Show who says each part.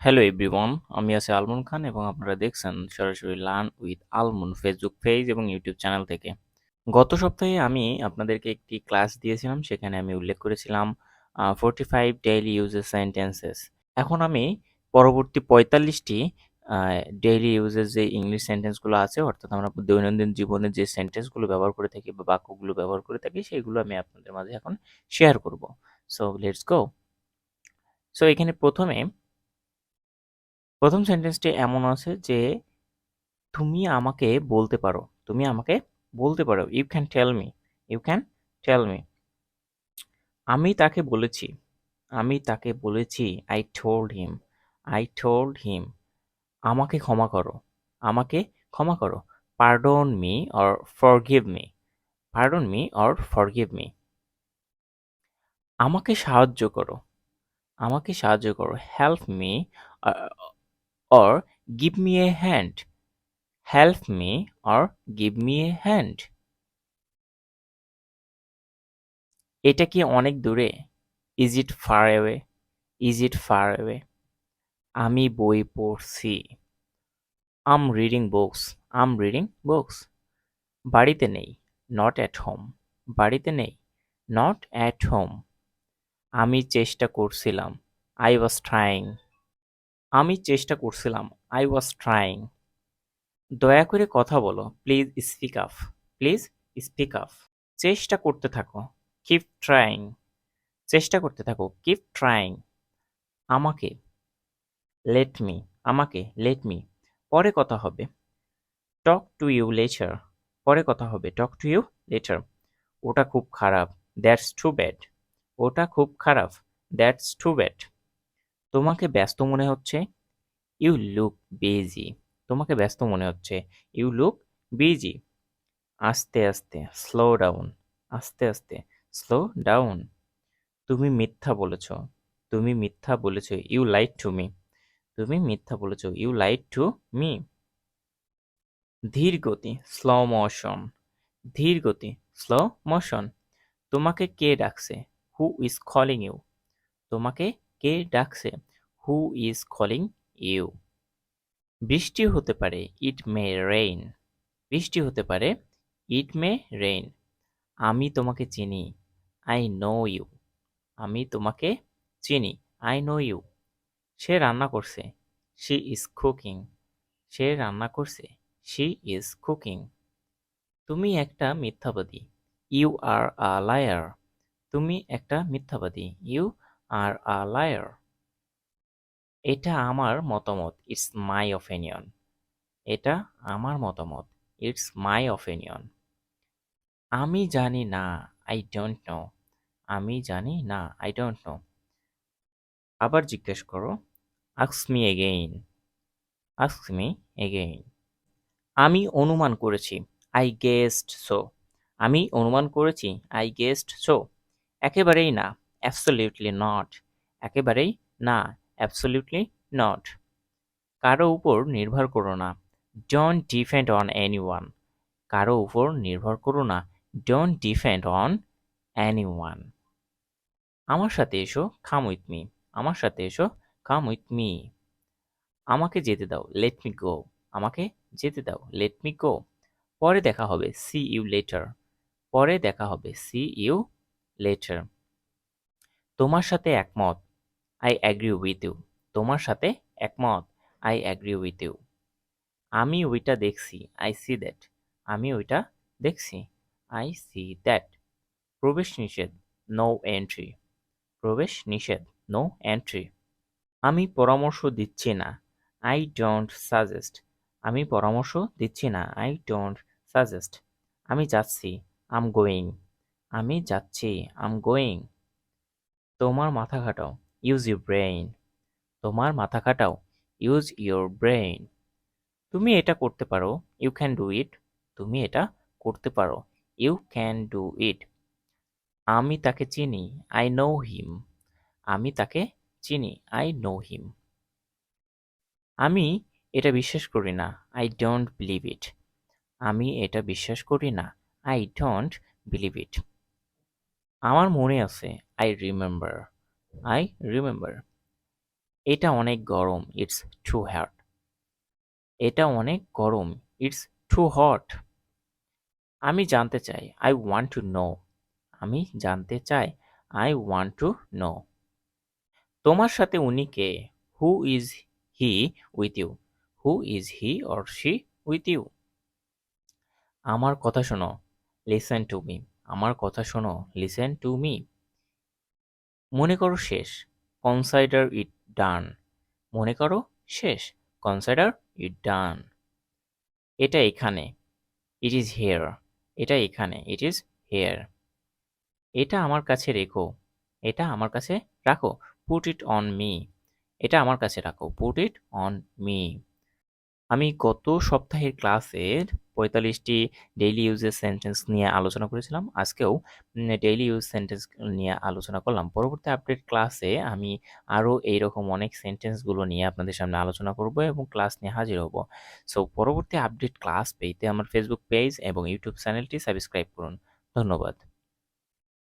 Speaker 1: Hello everyone, আমি আছি আলমন খান এবং আপনারা দেখছেন সরাসরি লার্ন উইথ আলমন ফেসবুক পেজ এবং ইউটিউব চ্যানেল থেকে। গত সপ্তাহে আমি আপনাদেরকে একটি ক্লাস দিয়েছিলাম, সেখানে আমি উল্লেখ করেছিলাম 45 ডেইলি ইউজেস সেন্টেন্সেস। এখন আমি পরবর্তী 45টি ডেইলি ইউজেস যে ইংলিশ সেন্টেন্সগুলো আছে, অর্থাৎ আমরা দৈনন্দিন জীবনে যে সেন্টেন্সগুলো ব্যবহার করে থাকি বা বাক্যগুলো ব্যবহার করে থাকি, সেগুলো আমি আপনাদের মাঝে এখন শেয়ার করব। So let's go. সো এখানে প্রথম সেন্টেন্সটি এমন আছে যে তুমি আমাকে বলতে পারো, তুমি আমাকে বলতে পারো, you can tell me, you can tell me. আমি তাকে বলেছি, আমি তাকে বলেছি, I told him, I told him. আমাকে ক্ষমা করো, আমাকে ক্ষমা করো, pardon me or forgive me, pardon me or forgive me. আমাকে সাহায্য করো, আমাকে সাহায্য করো, help me or give me a hand, help me or give me a hand. এটা কি অনেক দূরে? Is it far away, is it far away. আমি বই পড়ছি, আম রিডিং বুকস, আম রিডিং বুকস। বাড়িতে নেই, নট অ্যাট হোম, বাড়িতে নেই, নট অ্যাট হোম। আমি চেষ্টা করছিলাম, আই ওয়াজ ট্রাইং, আমি চেষ্টা করছিলাম, আই ওয়াজ ট্রাইং। দয়া করে কথা বলো, please speak up, please speak up. চেষ্টা করতে থাকো, কিপ ট্রাইং, চেষ্টা করতে থাকো, কিপ ট্রাইং। আমাকে, লেট মি, আমাকে, লেট মি। পরে কথা হবে, টক টু ইউ লেটার, পরে কথা হবে, টক টু ইউ লেটার। ওটা খুব খারাপ, দ্যাটস টু ব্যাড, ওটা খুব খারাপ, দ্যাটস টু ব্যাড। তোমাকে ব্যস্ত মনে হচ্ছে, ইউ লুক বিজি, তোমাকে ব্যস্ত মনে হচ্ছে, ইউ লুক বিজি। আস্তে আস্তে, স্লো ডাউন, আস্তে আস্তে, স্লো ডাউন। তুমি মিথ্যা বলেছ, তুমি মিথ্যা বলেছ, ইউ লাইড টু মি, তুমি মিথ্যা বলেছ, ইউ লাইড টু মি। ধীর গতি, স্লো মোশন, ধীর গতি, স্লো মোশন। তোমাকে কে ডাকছে, হু ইজ কলিং ইউ, তোমাকে কে ডাকছে, হু ইজ কলিং ইউ। বৃষ্টি হতে পারে, ইট মে রেইন, বৃষ্টি হতে পারে, ইট মে রেইন। আমি তোমাকে চিনি, আই নো ইউ, আমি তোমাকে চিনি, আই নো ইউ। সে রান্না করছে, শি ইজ কুকিং, সে রান্না করছে, শি ইজ কুকিং। তুমি একটা মিথ্যাবাদী, ইউ আর আ লায়ার, তুমি একটা মিথ্যাবাদী, ইউ আর আ লায়ার। এটা আমার মতামত, ইটস মাই অপিনিয়ন, এটা আমার মতামত, ইটস মাই অপিনিয়ন। আমি জানি না, আই ডোন্ট নো, আমি জানি না, আই ডোন্ট নো। আবার জিজ্ঞেস করো, ask me again, ask me again. আমি অনুমান করেছি, আই গেসড সো, আমি অনুমান করেছি, আই গেসড সো। একেবারেই না, অ্যাবসলিউটলি নট, একেবারেই না, অ্যাবসলিউটলি নট। কারো উপর নির্ভর করো না, ডোন্ট ডিপেন্ড অন এনিওয়ান, কারো উপর নির্ভর করো না, ডোন্ট ডিপেন্ড অন এনিওয়ান। আমার সাথে এসো, কাম উইথ মি, আমার সাথে এসো, কাম উইথ মি। আমাকে যেতে দাও, লেট মি গো, আমাকে যেতে দাও, লেট মি গো। পরে দেখা হবে, সি ইউ লেটার, পরে দেখা হবে, সি ইউ লেটার। তোমার সাথে একমত, আই অ্যাগ্রি উইথ ইউ, তোমার সাথে একমত, আই অ্যাগ্রি উইথ ইউ। আমি ওইটা দেখছি, আই সি দ্যাট, আমি ওইটা দেখছি, আই সি দ্যাট। প্রবেশ নিষেধ, নো এন্ট্রি, প্রবেশ নিষেধ, নো এন্ট্রি। আমি পরামর্শ দিচ্ছি না, আই ডোন্ট সাজেস্ট, আমি পরামর্শ দিচ্ছি না, আই ডোন্ট সাজেস্ট। আমি যাচ্ছি, আম গোয়িং, আমি যাচ্ছি, আম গোয়িং। তোমার মাথা খাটাও, ইউজ ইউর ব্রেইন, তোমার মাথা খাটাও, ইউজ ইউর ব্রেইন। তুমি এটা করতে পারো, ইউ ক্যান ডু ইট, তুমি এটা করতে পারো, ইউ ক্যান ডু ইট। আমি তাকে চিনি, আই নো হিম, আমি তাকে চিনি, আই নো হিম। আমি এটা বিশ্বাস করি না, আই ডোন্ট বিলিভ ইট, আমি এটা বিশ্বাস করি না, আই ডোন্ট বিলিভ ইট। আমার মনে আছে, আই রিমেম্বার, আই রিমেম্বার। এটা অনেক গরম, ইটস টু হট। এটা অনেক গরম, ইটস টু হট। আমি জানতে চাই, আই ওয়ান্ট টু নো। আমি জানতে চাই, আই ওয়ান্ট টু নো। তোমার সাথে উনি কে? Who is he with you? Who is he or she with you? আমার কথা শোনো, লিসেন টু মি। আমার কথা শোনো, লিসেন টু মি। মনে করো শেষ, কনসাইডার ইট ডান। মনে করো শেষ, কনসিডার ইট ডান। এটা এখানে, ইট ইজ হিয়ার। এটা এখানে, ইট ইজ হিয়ার। এটা আমার কাছে রেখো। এটা আমার কাছে রাখো, পুট ইট অন মি। এটা আমার কাছে রাখো, পুট ইট অন মি। আমি গত সপ্তাহের ক্লাসের ৪৫টি ডেইলি ইউজের সেন্টেন্স নিয়ে আলোচনা করেছিলাম। আজকেও ডেইলি ইউজ সেন্টেন্স নিয়ে আলোচনা করলাম। পরবর্তী আপডেট ক্লাসে আমি আরও এইরকম অনেক সেন্টেন্সগুলো নিয়ে আপনাদের সামনে আলোচনা করব এবং ক্লাস নিয়ে হাজির হব। সো পরবর্তী আপডেট ক্লাস পেতে আমার ফেসবুক পেজ এবং ইউটিউব চ্যানেলটি সাবস্ক্রাইব করুন। ধন্যবাদ।